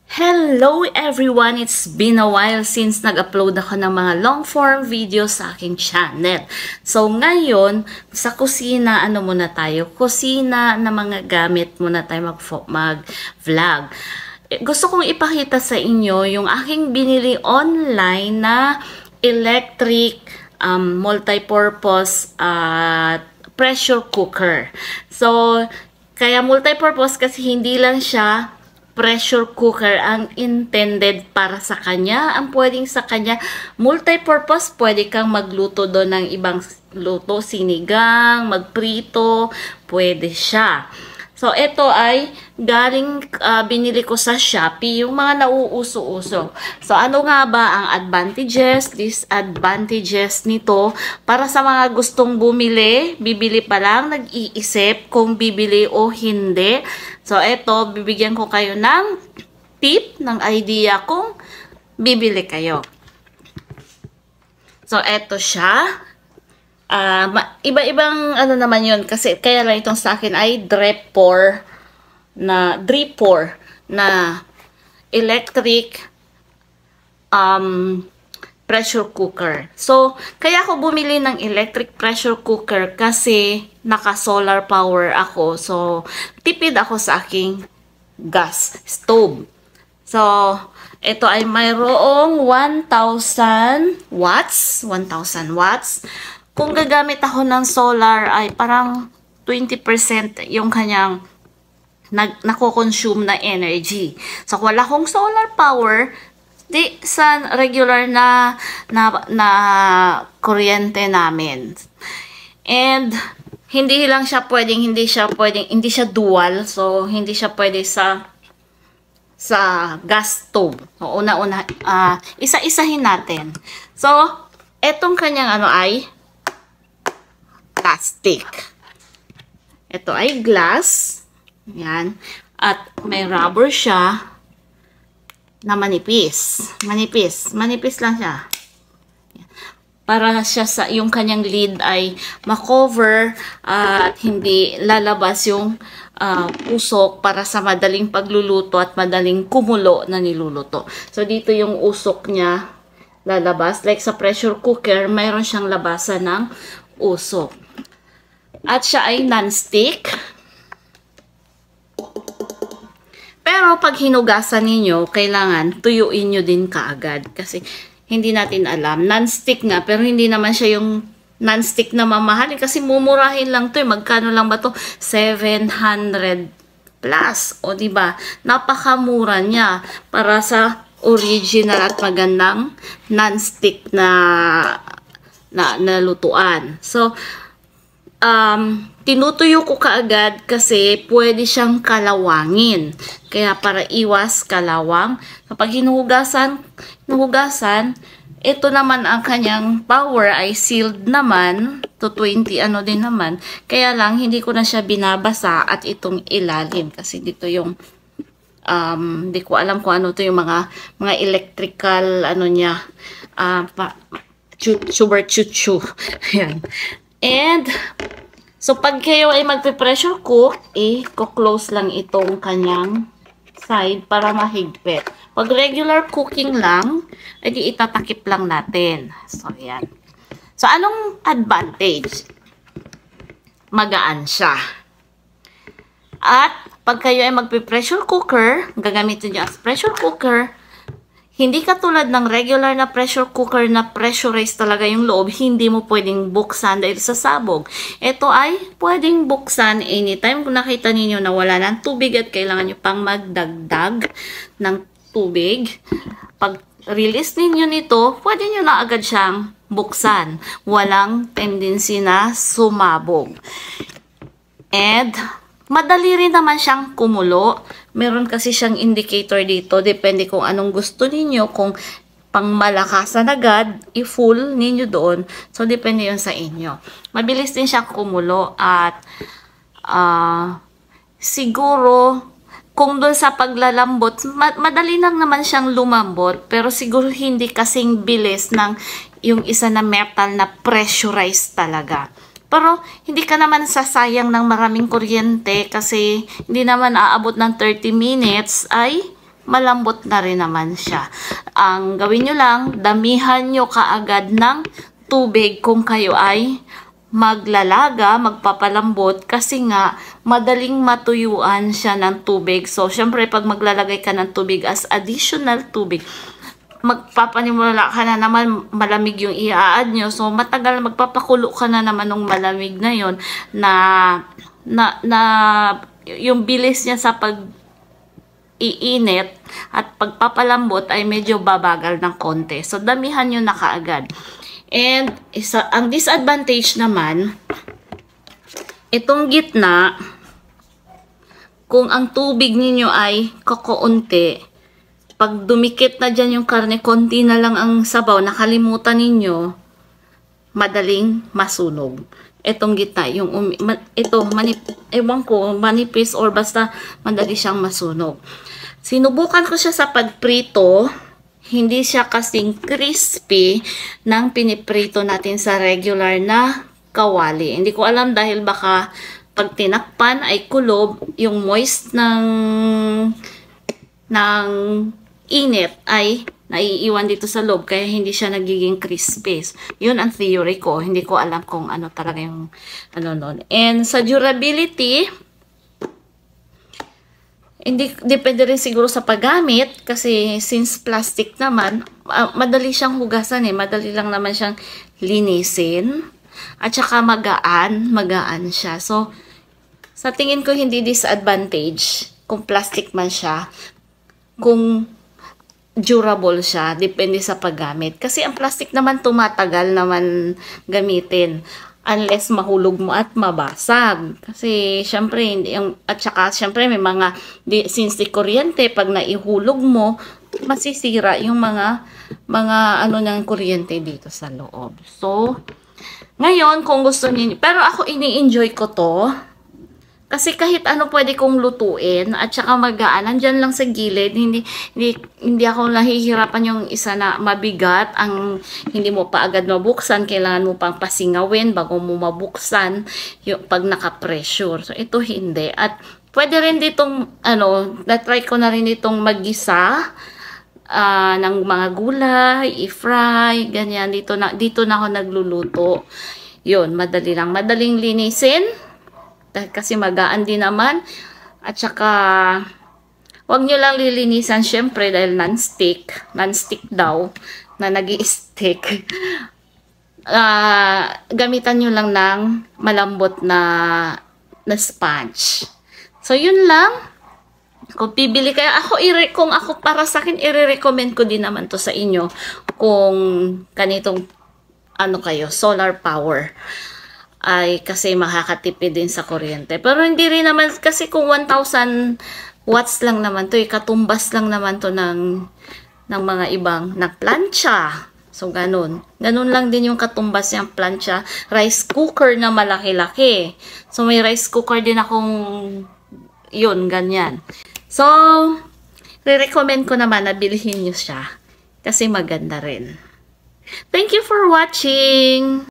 Hello everyone! It's been a while since nag-upload ako ng mga long-form videos sa aking channel. So ngayon, sa kusina, muna tayo? Kusina na mga gamit muna tayo mag-vlog. Gusto kong ipakita sa inyo yung aking binili online na electric multi-purpose pressure cooker. So, kaya multi-purpose kasi hindi lang siya pressure cooker ang intended para sa kanya. Ang pwedeng sa kanya, multi-purpose, pwede kang magluto doon ng ibang luto, sinigang, magprito, pwede siya. So, ito ay galing, binili ko sa Shopee, yung mga nauuso-uso. So, ano nga ba ang advantages, disadvantages nito para sa mga gustong bibili pa lang, nag-iisip kung bibili o hindi. So, ito, bibigyan ko kayo ng tip, ng idea kung bibili kayo. So, ito siya. Iba-ibang naman yun kasi kaya lang itong sa akin ay drip pour na electric pressure cooker. So, kaya ako bumili ng electric pressure cooker kasi naka solar power ako. So, tipid ako sa aking gas stove. So, ito ay mayroong 1,000 watts. Kung gagamit ako ng solar ay parang 20% yung kanyang nako-consume na energy. So, kung wala akong solar power, di sa regular na kuryente namin. And hindi siya dual. So, hindi siya pwede sa gas stove. So, isa-isahin natin. So, etong kanyang ay plastic. Ito ay glass. Yan. At may rubber siya na manipis. Manipis lang siya. Para siya yung kanyang lid ay makover at hindi lalabas yung usok para sa madaling pagluluto at madaling kumulo na niluluto. So, dito yung usok niya lalabas. Like sa pressure cooker, mayroon siyang labasan ng usok. At siya ay non-stick. Pero pag hinugasan ninyo, kailangan tuyuin nyo din kaagad. Kasi hindi natin alam. Non-stick nga, pero hindi naman siya yung non-stick na mamahalin. Kasi mumurahin lang to. Magkano lang ba to? 700 plus. O diba? Napakamura niya para sa original at magandang non-stick na lutuan. So, tinutuyo ko kaagad kasi pwede siyang kalawangin. Kaya para iwas kalawang, kapag hinuhugasan, ito naman ang kanyang power ay sealed naman to 20 din naman. Kaya lang hindi ko na siya binabasa at itong ilalim kasi dito yung hindi ko alam kung ano to yung mga electrical niya chuchu. Ayan. And, so pag kayo ay magpe-pressure cook, ko-close lang itong kanyang side para mahigpit. Pag regular cooking lang, edi itatakip lang natin. So, yan. So, anong advantage? Magaan siya. At, pag kayo ay magpe-pressure cooker, gagamitin nyo as pressure cooker, hindi katulad ng regular na pressure cooker na pressurized talaga yung loob, hindi mo pwedeng buksan dahil sa sabog. Ito ay pwedeng buksan anytime kung nakita niyo na wala ng tubig at kailangan nyo pang magdagdag ng tubig. Pag release ninyo nito, pwede nyo na agad siyang buksan. Walang tendency na sumabog. And madali rin naman siyang kumulo. Meron kasi siyang indicator dito. Depende kung anong gusto ninyo. Kung pang malakasan agad, i-full ninyo doon. So, depende yun sa inyo. Mabilis din siyang kumulo. At, siguro, kung doon sa paglalambot, madali lang naman siyang lumambot. Pero siguro hindi kasing bilis ng yung isa na metal na pressurized talaga. Pero, hindi ka naman sasayang ng maraming kuryente kasi hindi naman aabot ng 30 minutes ay malambot na rin naman siya. Ang gawin nyo lang, damihan nyo kaagad ng tubig kung kayo ay maglalaga, magpapalambot, kasi nga madaling matuyuan siya ng tubig. So, syempre, pag maglalagay ka ng tubig as additional tubig, magpapanimula ka na naman malamig yung i-add nyo. So, matagal magpapakulo ka na naman ng malamig na yon na yung bilis niya sa iinit at pagpapalambot ay medyo babagal ng konti. So, damihan nyo na kaagad. And, ang disadvantage naman, itong gitna, kung ang tubig ninyo ay kakaunti, pag dumikit na dyan yung karne, konti na lang ang sabaw, nakalimutan ninyo, madaling masunog. Itong gitna, ewan ko, manipis or basta madali siyang masunog. Sinubukan ko siya sa pagprito, hindi siya kasing crispy ng piniprito natin sa regular na kawali. Hindi ko alam dahil baka pag tinakpan ay kulob, yung moist ng init ay naiiwan dito sa loob, kaya hindi siya nagiging crispy. Yun ang theory ko. Hindi ko alam kung ano talaga yung nun. And sa durability, hindi, depende rin siguro sa paggamit, kasi since plastic naman, madali siyang hugasan madali lang naman siyang linisin, at saka magaan siya. So, sa tingin ko hindi disadvantage kung plastic man siya, kung durable siya, depende sa paggamit. Kasi ang plastic naman tumatagal naman gamitin, unless mahulog mo at mabasag. Kasi, syempre, at saka, syempre, may mga, since di kuryente, pag naihulog mo, masisira yung mga ng kuryente dito sa loob. So, ngayon, kung gusto niyo, pero ako ini-enjoy ko to, kasi kahit ano pwede kong lutuin, at saka magaan, nandyan lang sa gilid, hindi ako nahihirapan yung isa na mabigat, ang hindi mo pa agad mabuksan, kailangan mo pang pasingawin bago mo mabuksan yung pag naka-pressure. So, ito hindi. At pwede rin ditong, na-try ko na rin ditong mag-gisa ng mga gulay, i-fry, ganyan. Dito na ako nagluluto. Yun, madali lang. Madaling linisin, kasi magaan din naman, at saka wag nyo lang lilinisan syempre dahil non-stick daw na nag-i-stick. Gamitan nyo lang ng malambot na sponge. So yun lang. Kung pibili kayo, kung ako para sa akin, i-recommend ko din naman to sa inyo kung ganitong kayo, solar power. Ay kasi makakatipid din sa kuryente. Pero hindi rin naman, kasi kung 1,000 watts lang naman to, katumbas lang naman to ng mga ibang nagplancha. So, ganun. Ganun lang din yung katumbas niyang plancha. Rice cooker na malaki-laki. So, may rice cooker din akong yun, ganyan. So, re-recommend ko naman na bilhin nyo siya kasi maganda rin. Thank you for watching!